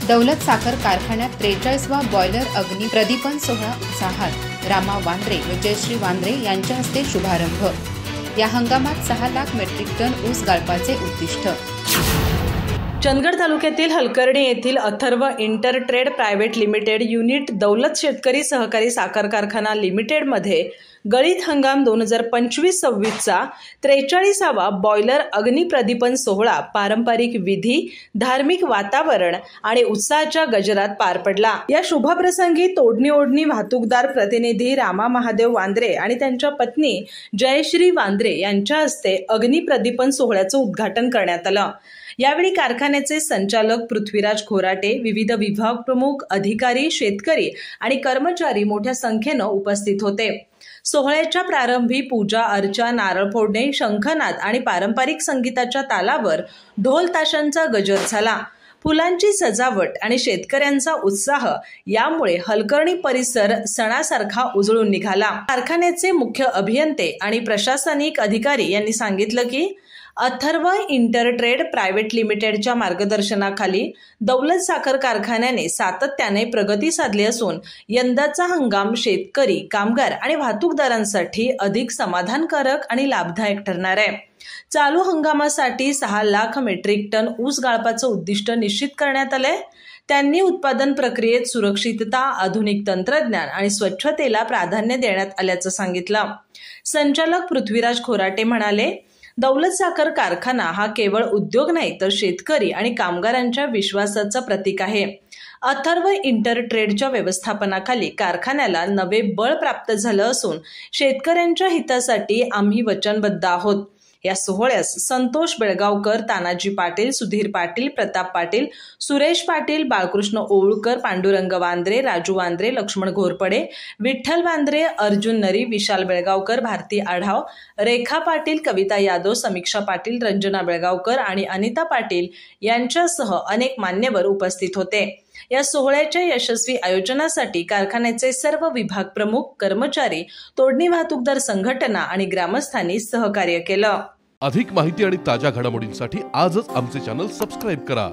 दौलत साखर कारखान्यात 43वा बॉयलर अग्नी प्रदीपन सोहळा उत्साहात रामा वांद्रे व जयश्री वांद्रे यांच्या हस्ते शुभारंभ। या हंगामात 6 लाख मेट्रिक टन ऊस गाळपाचे उद्दिष्ट। चंदगड तालुक्यातील हलकर्णी येथील अथर्व इंटरट्रेड प्रायव्हेट लिमिटेड युनिट दौलत शेतकरी सहकारी साखर कारखाना लिमिटेड मध्ये गळीत हंगाम 2025-26चा 43वा बॉयलर अग्निप्रदीपन सोहळा पारंपरिक विधी, धार्मिक वातावरण आणि उत्साहाच्या गजरात पार पडला। या शुभप्रसंगी तोडणी ओढणी वाहतूकदार प्रतिनिधी रामा महादेव वांद्रे आणि त्यांच्या पत्नी जयश्री वांद्रे यांच्या हस्ते अग्निप्रदीपन सोहळ्याचं उद्घाटन करण्यात आलं। यावेळी कारखान्याचे संचालक पृथ्वीराज खोराटे, विविध विभाग प्रमुख, अधिकारी, शेतकरी आणि कर्मचारी मोठ्या संख्येने उपस्थित होते। सोहळ्याच्या प्रारंभी पूजा अर्चा, नारळ फोडणे, शंखनाद आणि पारंपरिक संगीताच्या तालावर ढोल ताशांचा गजर झाला। फुलांची सजावट आणि शेतकऱ्यांचा उत्साह यामुळे हलकर्णी परिसर सणासारखा उजळून निघाला। कारखान्याचे मुख्य अभियंते आणि प्रशासनिक अधिकारी यांनी सांगितलं की अथर्व इंटरट्रेड प्रायव्हेट लिमिटेडच्या मार्गदर्शनाखाली दौलत साखर कारखान्याने सातत्याने प्रगती साधली असून यंदाचा हंगाम शेतकरी, कामगार आणि वाहतूकदारांसाठी अधिक समाधानकारक आणि लाभदायक ठरणार आहे। चालू हंगामासाठी 6 लाख मेट्रिक टन ऊस गाळपाचं उद्दिष्ट निश्चित करण्यात आलंय। त्यांनी उत्पादन प्रक्रियेत सुरक्षितता, आधुनिक तंत्रज्ञान आणि स्वच्छतेला प्राधान्य देण्यात आल्याचं सांगितलं। संचालक पृथ्वीराज खोराटे म्हणाले, दौलत साखर कारखाना हा केवळ उद्योग नाही तर शेतकरी आणि कामगारांच्या विश्वासाचं प्रतीक आहे। अथर्व इंटरट्रेडच्या व्यवस्थापनाखाली कारखान्याला नवे बळ प्राप्त झालं असून शेतकऱ्यांच्या हितासाठी आम्ही वचनबद्ध आहोत। या सोहळ्यास संतोष बेळगावकर, तानाजी पाटील, सुधीर पाटील, प्रताप पाटील, सुरेश पाटील, बाळकृष्ण ओळकर, पांडुरंग वांद्रे, राजू वांद्रे, लक्ष्मण घोरपडे, विठ्ठल वांद्रे, अर्जुन नरी, विशाल बेळगावकर, भारती आढाव, रेखा पाटील, कविता यादव, समीक्षा पाटील, रंजना बेळगावकर आणि अनिता पाटील यांच्यासह अनेक मान्यवर उपस्थित होते। या सोहळ्याच्या यशस्वी आयोजनासाठी कारखान्याचे सर्व विभाग प्रमुख, कर्मचारी, तोडणी वाहतूकदार संघटना आणि ग्रामस्थांनी सहकार्य केलं। अधिक माहिती आणि ताज्या घडामोडींसाठी आजच आमचे चॅनल सबस्क्राइब करा।